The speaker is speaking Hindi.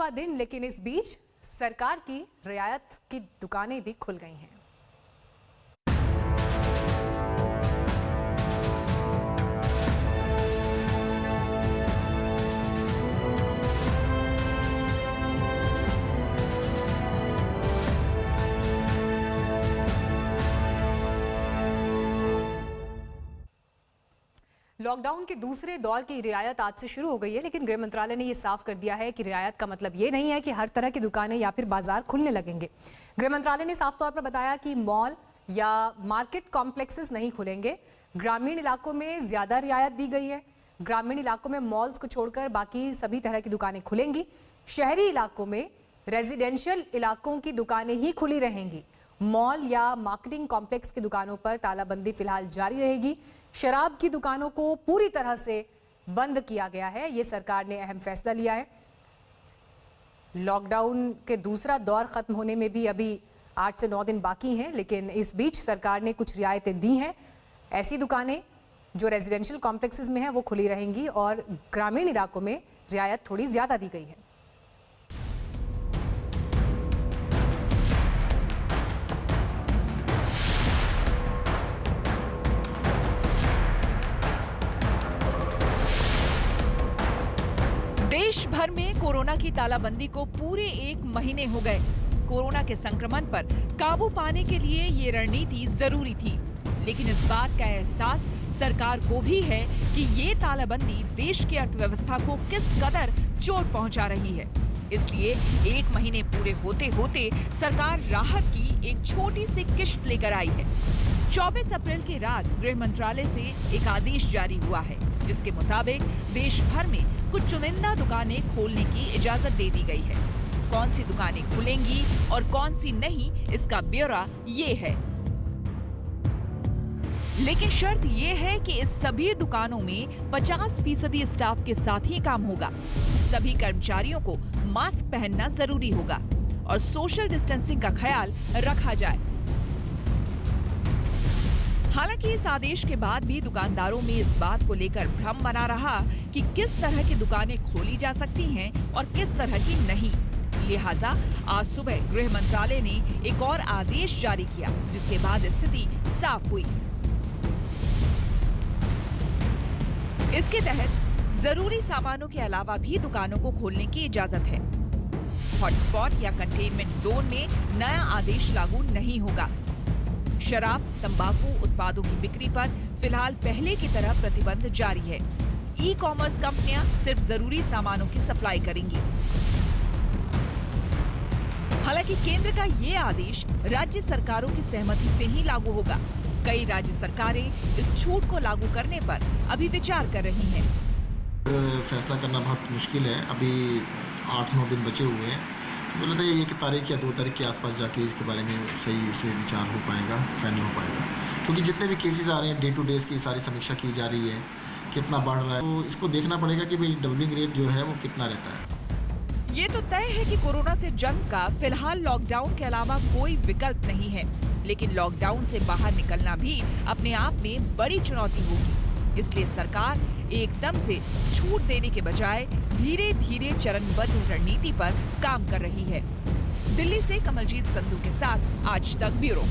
हुआ दिन, लेकिन इस बीच सरकार की रियायत की दुकानें भी खुल गई हैं। लॉकडाउन के दूसरे दौर की रियायत आज से शुरू हो गई है, लेकिन गृह मंत्रालय ने यह साफ कर दिया है कि रियायत का मतलब ये नहीं है कि हर तरह की दुकानें या फिर बाजार खुलने लगेंगे। गृह मंत्रालय ने साफ तौर पर बताया कि मॉल या मार्केट कॉम्प्लेक्सेस नहीं खुलेंगे। ग्रामीण इलाकों में ज्यादा रियायत दी गई है। ग्रामीण इलाकों में मॉल्स को छोड़कर बाकी सभी तरह की दुकानें खुलेंगी। शहरी इलाकों में रेजिडेंशियल इलाकों की दुकानें ही खुली रहेंगी। मॉल या मार्केटिंग कॉम्प्लेक्स की दुकानों पर तालाबंदी फिलहाल जारी रहेगी। शराब की दुकानों को पूरी तरह से बंद किया गया है। ये सरकार ने अहम फैसला लिया है। लॉकडाउन के दूसरा दौर खत्म होने में भी अभी 8 से 9 दिन बाकी हैं, लेकिन इस बीच सरकार ने कुछ रियायतें दी हैं। ऐसी दुकानें जो रेजिडेंशियल कॉम्प्लेक्सेस में हैं वो खुली रहेंगी और ग्रामीण इलाकों में रियायत थोड़ी ज्यादा दी गई है। देश भर में कोरोना की तालाबंदी को पूरे 1 महीने हो गए। कोरोना के संक्रमण पर काबू पाने के लिए ये रणनीति जरूरी थी, लेकिन इस बात का एहसास सरकार को भी है कि ये तालाबंदी देश की अर्थव्यवस्था को किस कदर चोट पहुंचा रही है। इसलिए 1 महीने पूरे होते होते सरकार राहत की एक छोटी सी किश्त लेकर आई है। 24 अप्रैल की रात गृह मंत्रालय से एक आदेश जारी हुआ है, जिसके मुताबिक देश भर में कुछ चुनिंदा दुकानें खोलने की इजाजत दे दी गई है। कौन सी दुकानें खुलेंगी और कौन सी नहीं, इसका ब्यौरा ये है। लेकिन शर्त ये है कि इस सभी दुकानों में 50% स्टाफ के साथ ही काम होगा। सभी कर्मचारियों को मास्क पहनना जरूरी होगा और सोशल डिस्टेंसिंग का ख्याल रखा जाए। हालांकि इस आदेश के बाद भी दुकानदारों में इस बात को लेकर भ्रम बना रहा कि किस तरह की दुकानें खोली जा सकती हैं और किस तरह की नहीं। लिहाजा आज सुबह गृह मंत्रालय ने एक और आदेश जारी किया, जिसके बाद स्थिति साफ हुई। इसके तहत जरूरी सामानों के अलावा भी दुकानों को खोलने की इजाजत है। हॉटस्पॉट या कंटेनमेंट जोन में नया आदेश लागू नहीं होगा। शराब, तंबाकू उत्पादों की बिक्री पर फिलहाल पहले की तरह प्रतिबंध जारी है। ई-कॉमर्स कंपनियां सिर्फ जरूरी सामानों की सप्लाई करेंगी। हालांकि केंद्र का ये आदेश राज्य सरकारों की सहमति से ही लागू होगा। कई राज्य सरकारें इस छूट को लागू करने पर अभी विचार कर रही हैं। फैसला करना बहुत मुश्किल है। अभी 8-9 दिन बचे हुए हैं। मुझे लगता है 1 तारीख या 2 तारीख के आसपास जाके इसके बारे में सही से विचार हो पाएगा, फाइनल हो पाएगा। क्योंकि जितने भी केसेस आ रहे हैं, डे टू डे की सारी समीक्षा की जा रही है, कितना बढ़ रहा है, तो इसको देखना पड़ेगा कि भाई डबलिंग रेट जो है वो कितना रहता है। ये तो तय है कि कोरोना से जंग का फिलहाल लॉकडाउन के अलावा कोई विकल्प नहीं है, लेकिन लॉकडाउन से बाहर निकलना भी अपने आप में बड़ी चुनौती होगी। इसलिए सरकार एकदम से छूट देने के बजाय धीरे धीरे चरणबद्ध रणनीति पर काम कर रही है। दिल्ली से कमलजीत संधू के साथ आज तक ब्यूरो।